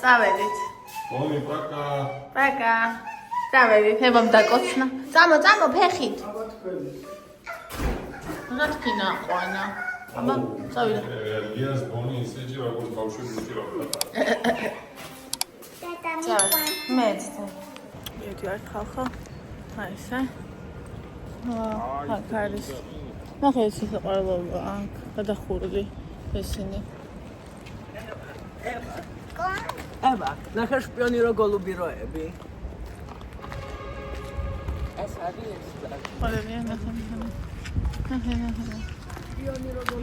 წავედით. Ონი, პაკა. პაკა. წავედით, ებამ დაკოცნა. წამო, ფეხით. რა თქინა ყვანა. აბა, წავიდა. გიას ბონი ისეთი როგორც ბავშვები უჭირავდა. მეც. ერთი არ ხალხა. აი ესე. აქ არის. ნახე ეს საყარლობა აქ გადახურდი ესენი. ება, ნახე შპიონი რო გოლუბიროები. ეს არის ეს. ყველია ნახე.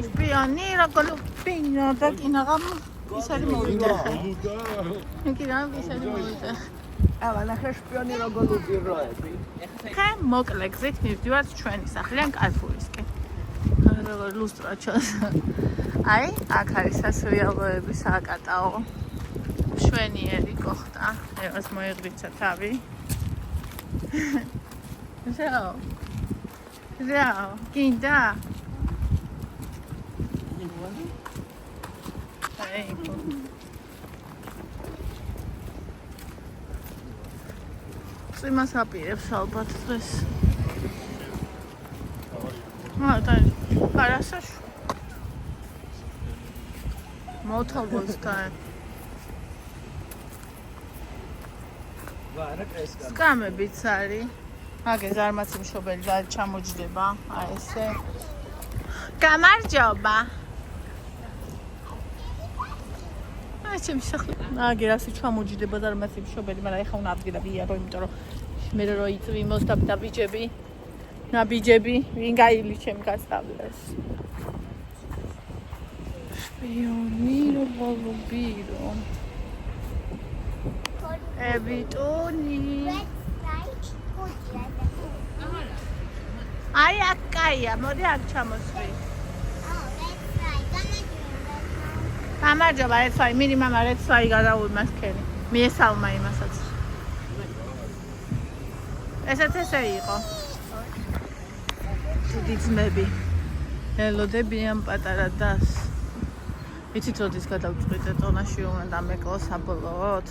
შპიონი რო გოლუბირო და კინაღამ ის არის მოვიდა. კინაღამ ის არის მოვიდა. ება, ნახე შპიონი რო გოლუბიროები. ხა მოკლე გზით მივდივართ ჩვენი სახლიდან კარფურისკენ. როგორ ლუსტრა ჩანს. აი, აქ არის სასრიალოების აკატაო. შვენიერი გოხტა. ეს მოეღრიცა თავი. ზაო, კინდა. აი, იმას აპირებს ალბათ დღეს. და არასაშ მოთხოვს და ვარა კრესკა. სკამებიც არის. მაგე ზარმაცი მშობელი და ჩამოჯდება. აი ესე. გამარჯობა. აი ჩემ სახლი. მაგე რასი ჩამოჯდება ზარმაცი მშობელი, მაგრამ ეხა უნდა ადგილა ვიარო, იმიტომ რომ მე რო იწვიმოს და ბიჯები. ნაბიჯები, ვინ გაილი ჩემ გასწავლეს. შპიონი რო გოლუბირო. ებიტონი. აი აქ კაია, მოდი აქ ჩამოსვი. გამარჯობა, რეცვაი, მინი მამა რეცვაი გადაულმასქენი. მიესალმა იმასაც. ესეც ესე იყო. დიდი ძმები. ელოდებიან პატარა დას. იცით როდის გადავწყვიტე ტონაში უნდა დამეკლო საბოლოოდ.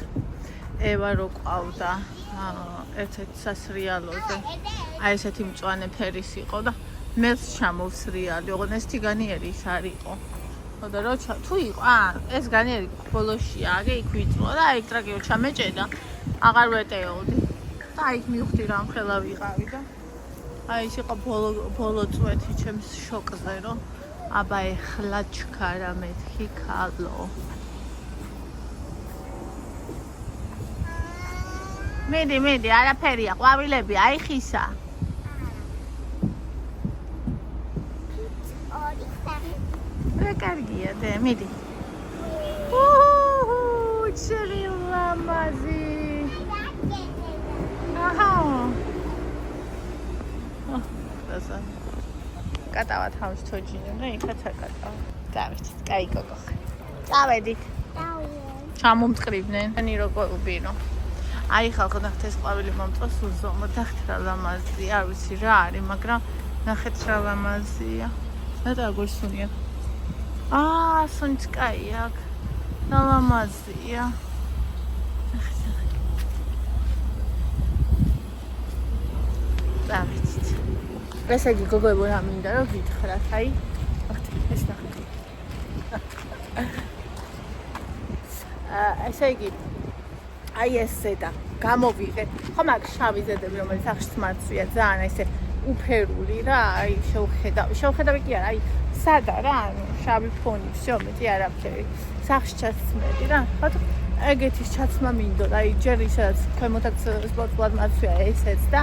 ევა რო ყავდა ერთ-ერთ სასრიალოზე. აი ესეთი მწვანე ფერის იყო და მეც ჩამოვსრიალი, ოღონდ ეს თიგანიერი ის არ იყო. და რო თუ იყო, ეს განიერი ბოლოშია, აგე იქ ვიწრო და აი ტრაგიო ჩამეჭედა. აღარ ვეტეოდი. და აი მივხვდი რა მხელა ვიყავი და აი ის იყო ბოლო წვეთი ჩემს შოკზე, რომ აბა ეხლა ჩქარა მეთქი ქალო. მიდი, არაფერია, ყვავილები, აი ხისა. რა კარგია, დე, მიდი. ჩერი ლამაზი. აჰა. კატავა თავს თოჯინო და იქაც აკატავა. დავით, კაი გოგო. წავედით. ჩამომწყრიბნენ, ნი როგორ აი ხალხო ნახეთ ეს ყვავილი მომწონს უზომო და ხტრა ლამაზია, არ ვიცი რა არის, მაგრამ ნახეთ რა ლამაზია. და გორსუნია. სუნიც კაი აქ. და ლამაზია. დავით. ესე იგი გოგოებო რა მინდა რომ გითხრათ, აი. ეს ნახეთ. ესე იგი აი ეს ზედა გამოვიღე. ხო მაგ შავი ზედები რომელიც ახშ მაცვია ძალიან ესე უფერული რა, აი შევხედავი კი არა, აი სადა რა, ანუ შავი ფონი, всё, მეტი არაფერი. სახში ჩაცმედი რა. ხოთო ეგეთის ჩაცმა მინდოდა, აი ჯერ ისაც ქვემოთაც სპორტულად მაცვია ესეც და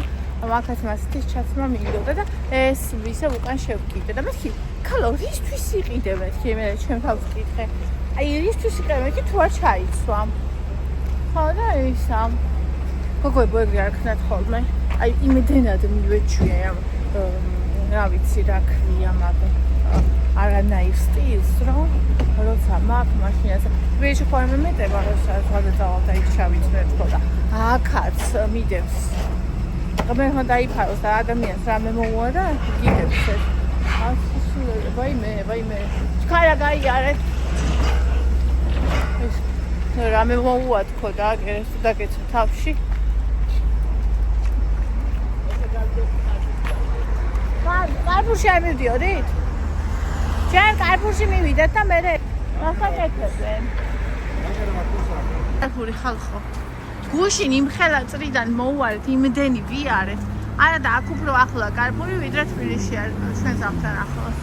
მაგაც მასთვის ჩაცმა მინდოდა და ეს ვისე უკან შევკიდე და მეთქი ქალო რისთვის იყიდე მეთქი მე ჩემ თავს ვკითხე. აი რისთვის იყიდე მეთქი თუ არ ჩაიცვა. ხო და ისა გოგოებო ეგრე არ ქნათ ხოლმე. აი იმედენად მივეჩვია რა ვიცი რა ქვია მაგ არანაირ სტილს რომ როცა მაგ მაშინაზე ვიში ხოლმე მეტება როცა გადაწავალ და იქ ჩავიწვეთ ხო და აქაც მიდევს მე ხო დაიფაროს და ადამიანს რამე მოუვა და გიდებს ეს ვაიმე ჩქარა გაიარეთ ეს რამე მოუათქო და აგერეს თუ დაგეცო თავში. კარპურში არ მივდიოდით? ჩვენ კარპურში მივიდეთ და მერე ახაკეთებენ. კარპური ხალხო. გუშინ იმხელა წრიდან მოუარეთ, იმდენი ვიარეთ. არა და აქ უფრო ახლა კარპური ვიდრე თბილისში არის ჩვენ სამთან ახლოს.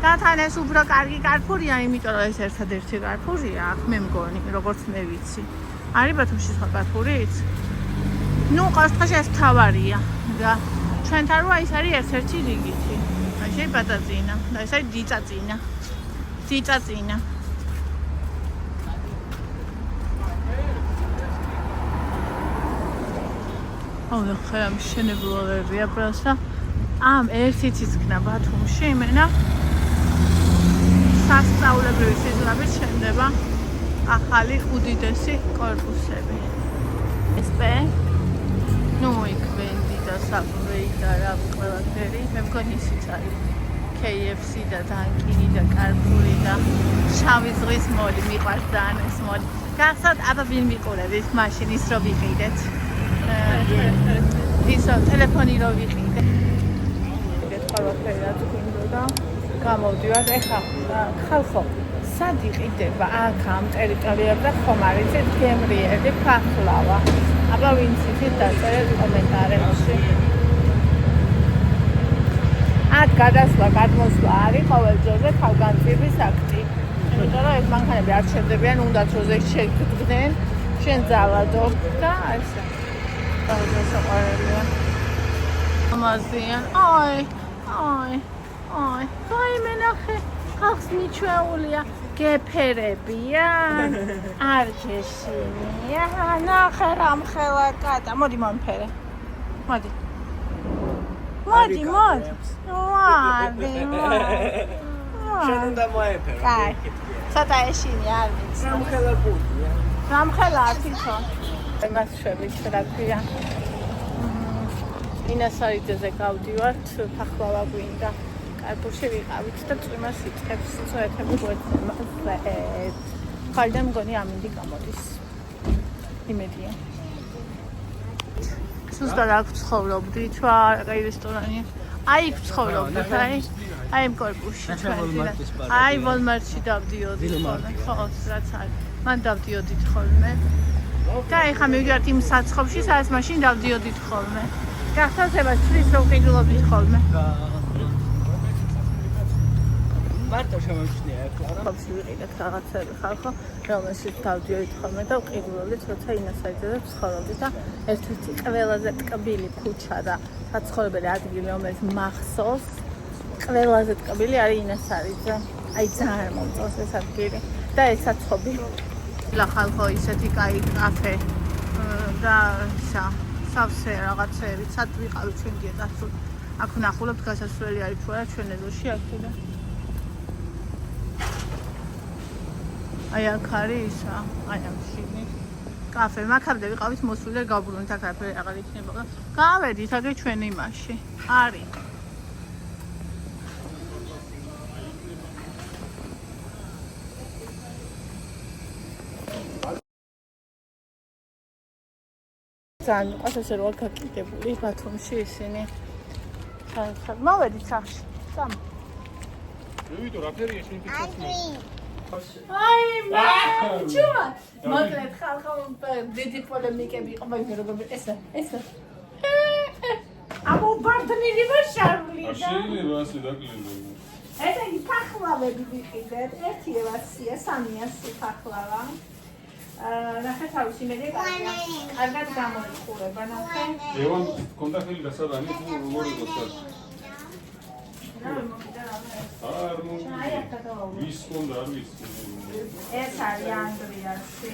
და თან ეს უფრო კარგი კარპურია, იმიტომ რომ ეს ერთადერთი კარპურია აქ მე მგონი, როგორც მე ვიცი. არის ბათუმში სხვა კარპურიც? ნუ ყოველთვის ეს თავარია და ჩვენთან როა ის არის ერთ-ერთი რიგითი. აი შეიბადაძინა და ეს არის დიწაწინა. დიწაწინა. აუ ხა მშენებლობებია პროსტა. ამ ერთი თითქნა ბათუმში იმენა სასწავლებრივი სიზმრებით შენდება ახალი უდიდესი კორპუსები. SP ნუ იქ ვენდი და საბვეი და რა ყველაფერი მე მგონი ისიც არის KFC და დანკინი და კარპური და შავი ზღვის მოლი მიყვარს ძალიან ეს მოლი. გახსოვთ აბა ვინ მიყურებით მაშინ ის რო ვიყიდეთ ისო ტელეფონი რო ვიყიდეთ ეს ყველაფერი რაც გვინდოდა გამოვდივართ ეხლა ხალხო სად იყიდება აქ ამ ტერიტორიებზე ხომ არ იცით გემრიელი ფახლავა აბა ვინც იცით დაწერეთ კომენტარებში აქ გადასვლა გადმოსვლა არის ყოველ დროზე თავგანწირვის აქტი იმიტომ რომ ეს მანქანები არ ჩერდებიან უნდათ რომ შეგდგნენ შენ ძალადო და ესე ამაზიან აი მენახე ხალხს მიჩვეულია გეფერებიან არ გეშინია ნახე რამ ხელა კატა მოდი მომფერე მოდი შენ უნდა მოეფერო კაი ცოტა ეშინი არ ვიცი რამ ხელა პუდია რამ ხელა თვითონ მას შვებით რა ქვია ინასარიძეზე გავდივართ ფახლავა გვინდა კარპურში ვიყავით და წვიმას იწყებს წვეთები გვეცემათ ხალიდან მგონი ამინდი გამოდის იმედია ზუსტად აქ ცხოვრობდით აი რესტორანი აი იქ ცხოვრობდით აი იმ კორპუსში აი ვოლმარტში დავდიოდით ხოლმე ხო რაც არის მან დავდიოდით ხოლმე და ეხლა მივიდივართ იმ საცხობში სადაც მაშინ დავდიოდით ხოლმე გახსოვდება ცრის რომ ყიდულობდით ხოლმე მარტო შემოჩნია ეხლა რა ხობში ვიყიდეთ რაღაცები ხალხო რომელშიც დავდიოდით ხოლმე და ყიდულობდით როცა ინასარიძეზე ვცხოვრობდით და ერთ-ერთი ყველაზე ტკბილი ქუჩა და საცხოვრებელი ადგილი რომელიც მახსოვს ყველაზე ტკბილი არის ინასარიძე აი ძალიან მომწონს ეს ადგილი და ეს საცხობი ხალხო ისეთი კაი კაფე და სავსე რაღაცები სად ვიყავით ჩვენ გეტაცოთ აქ ვნახულობთ გასასვლელი არის თუ არა ჩვენ ეზოში აქედან აი აქ არის ისა აი ამ შიგნით კაფე მაგამდე ვიყავით მოსული და გავბრუნეთ აქ არაფერი აღარ იქნებოდა გავედით აქ ჩვენ იმაში არის ძალიან მიყვარს ესე რომ გაკიდებული ბათუმში ისინი მოვედით სახში წამ ვიდო რა ფერია შენ ფიქრობ აი მაჩუა მოკლედ ხალხო დიდი პოლემიკები იყო მაგრამ როგორ ესა აბო ბარდნილი ვაშარული და შეიძლება ასე დაკლინო ეს იგი ფახლავები ვიყიდეთ 1.800-ია 300 ფახლავა ნახე თავის იმედია კარგად გამოიყურება ნახე ევან კონდა ხელი დასადანი თუ როგორ იყოს არ მო ვის კონდა არ ვის ეს არის ანდრიასი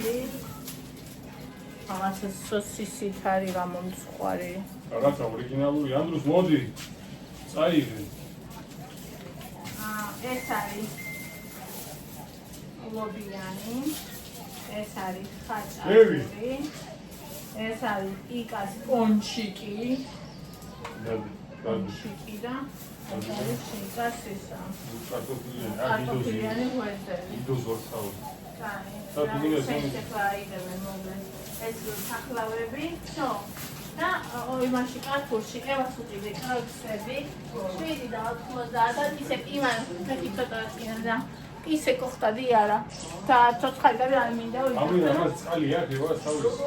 რაღაცა სოსისით არის გამომწყვარი რაღაცა ორიგინალური ანდრუს მოდი წაიღე ეს არის ლობიანი ეს არის ხაჭაპური ეს არის იკას პონჩიკი პონჩიკი და ეს არის იკას ისა კარტოფილიანი გვერდები ეს საფლავები, ხო. და იმაში კარტულში ევას უყიდე კროქსები 7 და 90 და ისე იმან მეკი ცოტა წინდა ისე კოხტადი არა და ცოცხალი და არ მინდა ამინ ამას წყალი აქვს ევას თავის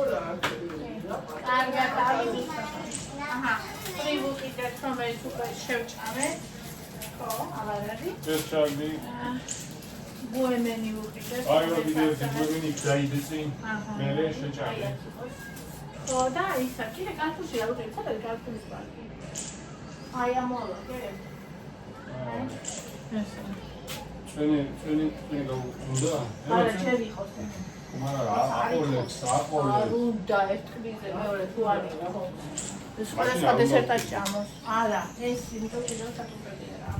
კარგად ავიღე აჰა პრივუკიდეთ რომელიც უკვე შევჭამე ხო ავარადი ეს ჩავდი ბუემენი ვუყიდეთ აი რა ვიდეო ძებნები დაიდეცი მე შეჭამე ხო და ისა კიდე კარტულში რა ვუყიდე ცოტა კარტულის პარკი აი ამოლა კი ესე ჩვენი უნდა არა ჩემი ხო აყოლებს უნდა ერთ კბილზე მეორე თუ არ იყო ეს ყველა დესერტად ჭამოს არა ეს იმიტომ რომ სატუპებია რა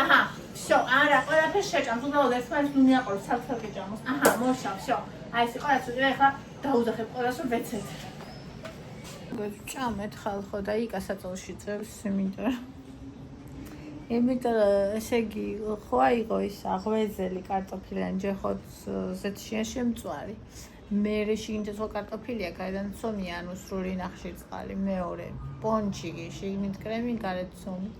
აჰა всё არა ყველაფერს შეჭამს უბრალოდ ერთმანეთს ნუ მიაყოლებს ცალ-ცალკე ჭამოს აჰა მოშავ всё აი ეს ყველას უძრა ახლა დაუძახებ ყველას რომ ვეცეთ ჭამეთ ხალხო და იკა საწოლში წევს იმიტომ ესე იგი ხო აიღო ის აღვეზელი კარტოფილიანი ჯერ ხო ზეთშია შემწვარი მერე შიგნით ხო კარტოფილია გარედან ცომია ანუ სრული ნახშირწყალი მეორე პონჩიგი შიგნით კრემი გარეთ ცომი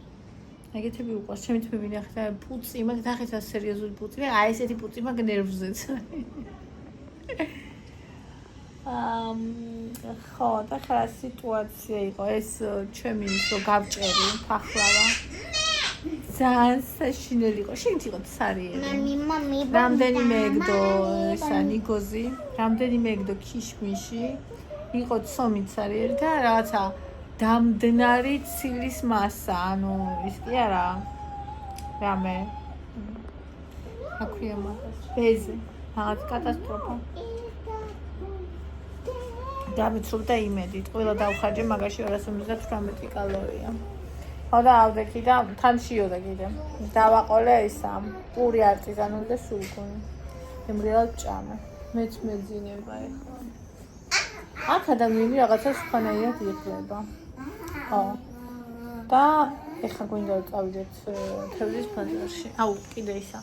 ეგეთები უყვარს ჩემი თმები ნახეთ აი პუწი მაგ ნახეთ რა სერიოზული პუწი მე აი ესეთი პუწი მაგ ნერვზეც ხო და ხა სიტუაცია იყო ეს ჩემი ისო გავჭერი ფახლავა ძალიან საშინელი იყო შენ იყო ცარიელი რამდენიმე ეგდო ესა ნიგოზი რამდენიმე ეგდო ქიშმიში იყო ცომი ცარიელი და რაღაცა დამდნარი ცილის მასა ანუ ის კი არა რამე აქვია მაგას ბეზე რაღაც კატასტროფა დავიცრობდა იმედით ყველა დავხარჯე მაგაში 258 კალორია ხო და ავდექი და თან შიოდა კიდე დავაყოლე ისა პური არტიზანული და სულგუნი იმრიალ ჭამე მეც მეძინება ეხლა აქ ადამიანი რაღაცა სხვანაირად იხდება ხო და ეხლა გვინდა რომ წავიდეთ თევზის ბაზარში აუ კიდე ისა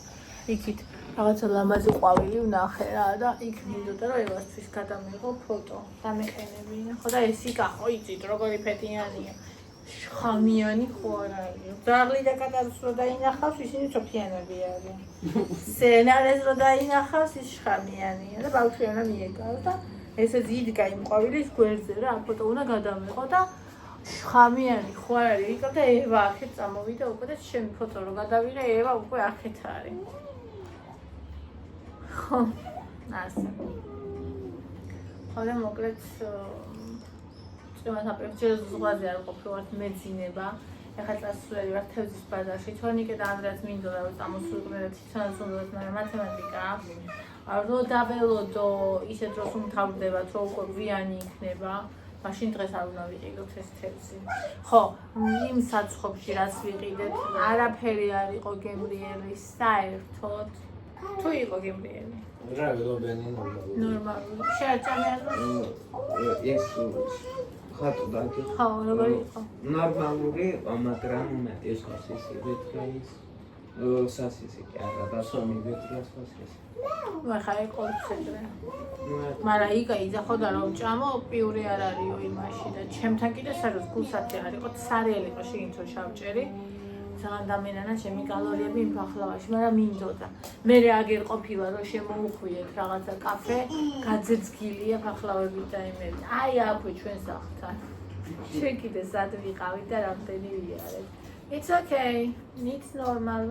იქით რაღაცა ლამაზი ყვავილი ვნახე რა და იქ მინდოდა რომ ევასთვის გადამიღო ფოტო დამეყენებინა ხო და ეს იკა ხო იცით როგორი ფეტიანია შხამიანი ხო არ არის ძაღლი და კატარს რო დაინახავს ისინი ცოფიანები არიან სენარეს რო დაინახავს ის შხამიანია და ბავშვი უნდა მიეკავს და ესე ძიდგა იმ ყვავილის გვერდზე რა ფოტო უნდა გადამეყო და შხამიანი ხო არ არის იქ და ევა აქეთ წამოვიდა უკვე და ჩემი ფოტო რო გადავიღე ევა უკვე აქეთ არის ხო ასე ხო და მოკლედ ჩემს აპერჩერს ზღვაზე არ ყოფილვართ მეძინება ეხლა წასვლელი ვარ თევზის ბაზარში თორნიკე და ანდრეას მინდოდა რომ წამოსულიყვნენ და თვითონაც უნდათ მაგრამ მათემატიკა რო დაველოდო ისე დროს უმთავრდებათ რომ უკვე გვიანი იქნება მაშინ დღეს არ უნდა ვიყიდოთ ეს თევზი ხო იმ საცხობში რაც ვიყიდეთ არაფერი არ იყო გემრიელი საერთოდ თუ იყო გემრიელი რა ველობენი ნორმალური შეაჭამე ეს ხატო დაკი ხო როგორი იყო ნორმალური მაგრამ ეს ხასისი ვეთქაის სასისი კი არა და სომი ვეთქაის ხასისი ვახა ეკოლცედრე მაგრამ იგა იძახო და რომ ჭამო პიური არ არისო იმაში და ჩემთან კიდე სადაც გულსათი არ იყო ცარიელი იყო შეგინთო შავჭერი ძალიან დამენანა ჩემი კალორიები იმ ფახლავაში მაგრამ მინდოდა მე აგერ ყოფილა რომ შემოუხვიეთ რაღაცა კაფე გაძეძგილია ფახლავებით და იმები აი აქვე ჩვენ სახლთან შენ კიდე სად ვიყავით და რამდენი ვიარეთ it's okay it's normal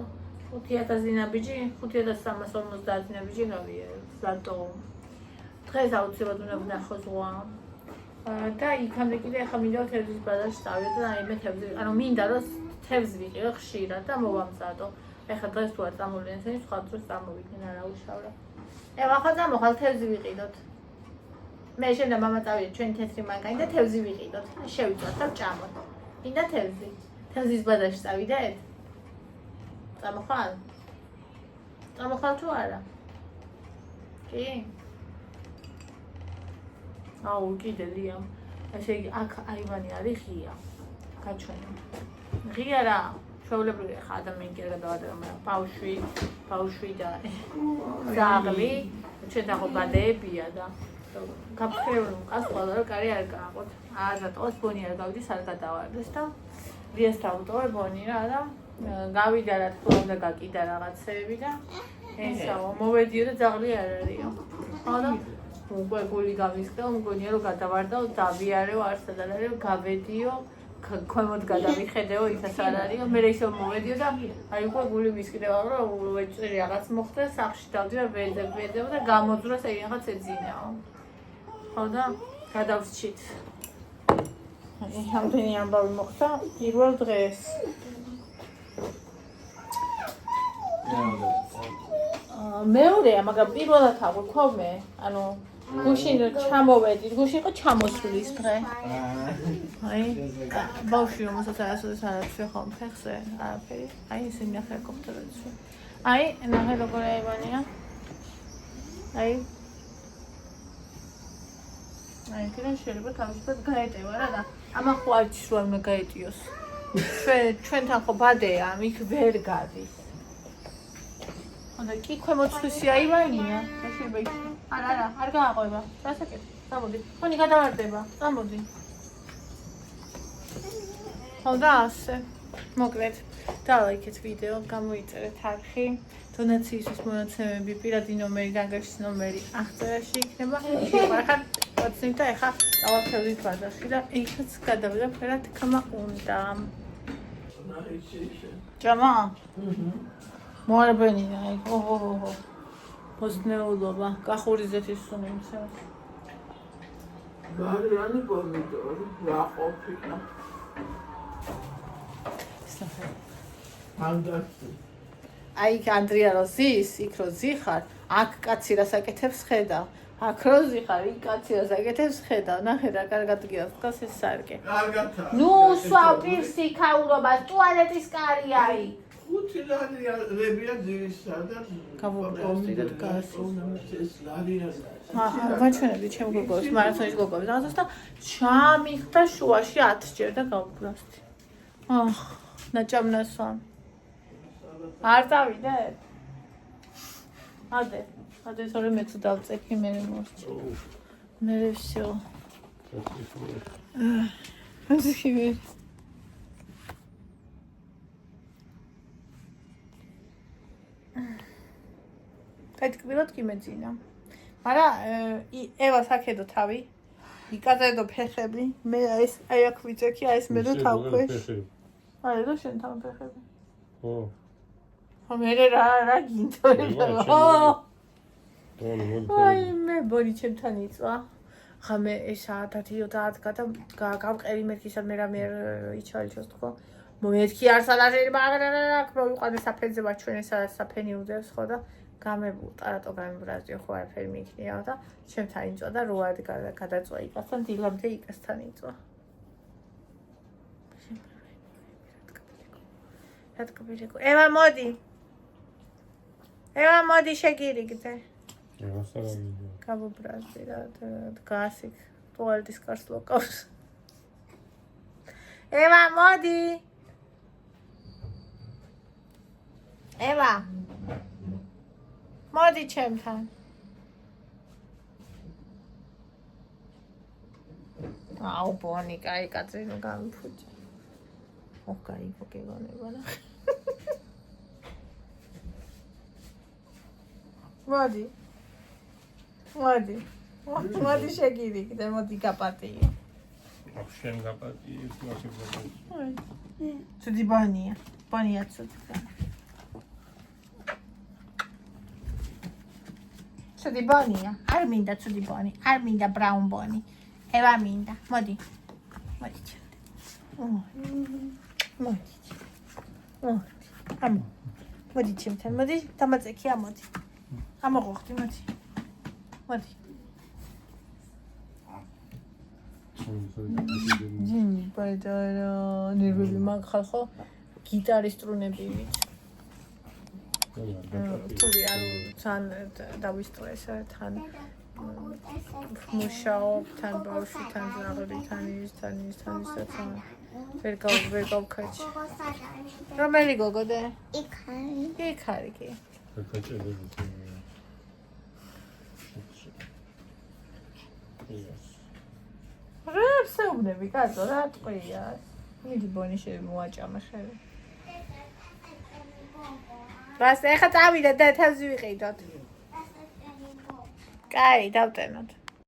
5000 დინაბიჯი 5350 დინაბიჯი გავიარეთ ზატო დღეს აუცილებლად უნდა ვნახო ზღვა და იქამდე კიდე ახლა მინდა თევზის ბაზარში წავიდე და აი მე თევზი ანუ მინდა რომ თევზი ვიყიდო ხშირად და მოვამზადო ეხლა დღეს თუ არ წამოვიდნენ ესენი სხვა დროს წამოვიდნენ არა უშავრა ახლა წამოხვალ თევზი ვიყიდოთ მე შენ და მამა წავიდეთ ჩვენი თეთრი მანგანი და თევზი ვიყიდოთ შევიწვათ და ვჭამოთ მინდა თევზი თევზის ბაზარში წავიდეთ წამოხვალ თუ არა კი აუ კიდე დიამ ესე იგი აქ აივანი არის ღია გაჩვენე ღია რა ჩვეულებრივი ხა ადამიანი კი არ გადავარდება, მაგრამ ბავშვი და ძაღლი ჩვენთან ხო ბადეებია და გაფრთხილებული მყავს ყველა რომ კარი არ გააყოთ. აზატოს ბონი არ გავიდეს არ გადავარდეს და რიას დავუტოვე ბონი რა და გავიდა რა თქმა უნდა გაკიდა რაღაცეები და ესაო მოვედიო და ძაღლი არ არისო. ხო და უკვე გული გამისკდა, მგონია რომ გადავარდაო, დავიარეო, არსად არ არისო, გავედიო, ქვემოთ გადავიხედეო, იქაც არ არისო, მე ისევ მოვედიო და აი უკვე გული მისკდება, რომ ვეჭერი რაღაც მოხდა, სახლში დავდივარ, ვეძებ და გამოძვრას აი რაღაც ეძინაო. ხო და გადავსჩით. Hamdeni ambavi moxta პირველ დღეს. მეორეა, მაგრამ პირველად აღვიქვა მე. ანუ გუშინ ჩამოვედი, გუშინ იყო ჩამოსვლის დღე. აი, ბავშვი რომელსაც არასოდეს არ აქვს ხომ ფეხზე, არაფერი. აი, ისინი ნახე კოპტერებში. აი, ნახე როგორ აივანია. აი აი, კიდევ შეიძლება თავისუფლად გაეტევა რა და ამა ხო არ იცის რომ უნდა გაეტიოს. ჩვენთან ხო ბადეა, იქ ვერ გადის. და კი ქვემოწვისი აივანია, შეიძლება იქ. არა, არ გააყვება. დასაკეთე. წამოდი. ხონი გადავარდება. წამოდი. ხო და ასე. მოკლედ, დალაიქეთ ვიდეო, გამოიწერეთ არხი. დონაციისთვის მონაცემები, პირადი ნომერი, განგაშის ნომერი აღწერაში იქნება. შეგხვარხარ ვაცნით და ეხა დავაფრთხილდით ბაზარში და იქაც გადავიდა ფერად თქმა უნდა. ჭამა? მოარბენი აი, ოჰო. პოზნეულობა, კახურიზეთის სუნიმცე. გარიანი პომიდორი, რა ყოფილა. საფე. ანდასი. აი, ანდრია როზის, იქ როზი ხარ, აქ კაცი რას აკეთებს ხედავ. აქ როზი ხარ, იქ კაცი რას აკეთებს ხედავ. ნახე რა კარგად გიას დგას ეს სარკე. კარგათა. ნუ სვავ პირსი ქაურობას, ტუალეტის კარია აი. ხუთი ლარია რებია ძირისა და გავუბრალდი და დგას. ეს ლარია. ვაჩვენებდი ჩემ გოგოს, მარათონის გოგოს რაღაცას და ჩამიხდა შუაში 10 ჯერ და გავუბრალდი. აჰ, ნაჭამნასვა. არ დავიდე? ადე თორე მე თუ დავწექი მე მოსწო. მე всё. ასიხივე. კეთკბილად კი მეძინა. მაგრამ ევას აქედო თავი. იკაზედო ფეხები. მე ეს აი აქ ვიწექი, აი ეს მე დო თავქვეშ. აი დო შენ თავ ფეხები. ო. მე რა გინდო? აი მე ბოდი ჩემთან იწვა. ხა მე ესა 10 გავყერი მეთქისა მე რა მე იჩალიჩოს თქო. მომეთქი არსალაშენ მაგრამ მოვიყვანე საფენზე ვაჩვენე საფენი უდევს ხო და გამებუტა რატო გამიბრაზიო ხო არაფერი მიქნიაო და ჩემთან იწვა და როად გადაწვა იკასთან დილამდე იკასთან იწვა. რა თქმა ევა მოდი შეგირიგდე. გავუბრაზდი რა დგას იქ ტუალეტის კარს ლოკავს. ევა მოდი. ევა მოდი ჩემთან. აუ ბონი კაი კაცი ნუ გამიფუჭე. ოკაი გოგონება რა. მოდი შეგირიგდე, მოდი გაპატიო. შენ გაპატიო, აი. ცუდი ბანია. ბანია ცუდი. ცუდი ბანია. არ მინდა ცუდი ბანი, არ მინდა ბრაუნ ბანი. ევა მინდა. მოდი. მოდი ჩემთან, მოდი დამაწექი ამოდი. ამოღოხდი, მოდი. ბაიდარა, ნერვები მაგხალ ხო? გიტარის სტრუნები ვიც. თული ანუ თან დავისტრესა, თან მუშაობ, თან ბავშვი, თან ძაღლი, თან ის და თან. ვერ გავქაჩ. გოგო სადაა? რომელი გოგოდე? იქ არის. იქ არის კი. რა ვსაუბრები კაცო, რა ტყვია? მიდი ბონიშები მოაჭამე ხელი. ბას ეხა წავიდეთ და ეთაზი ვიყიდოთ. კაი, დავტენოთ.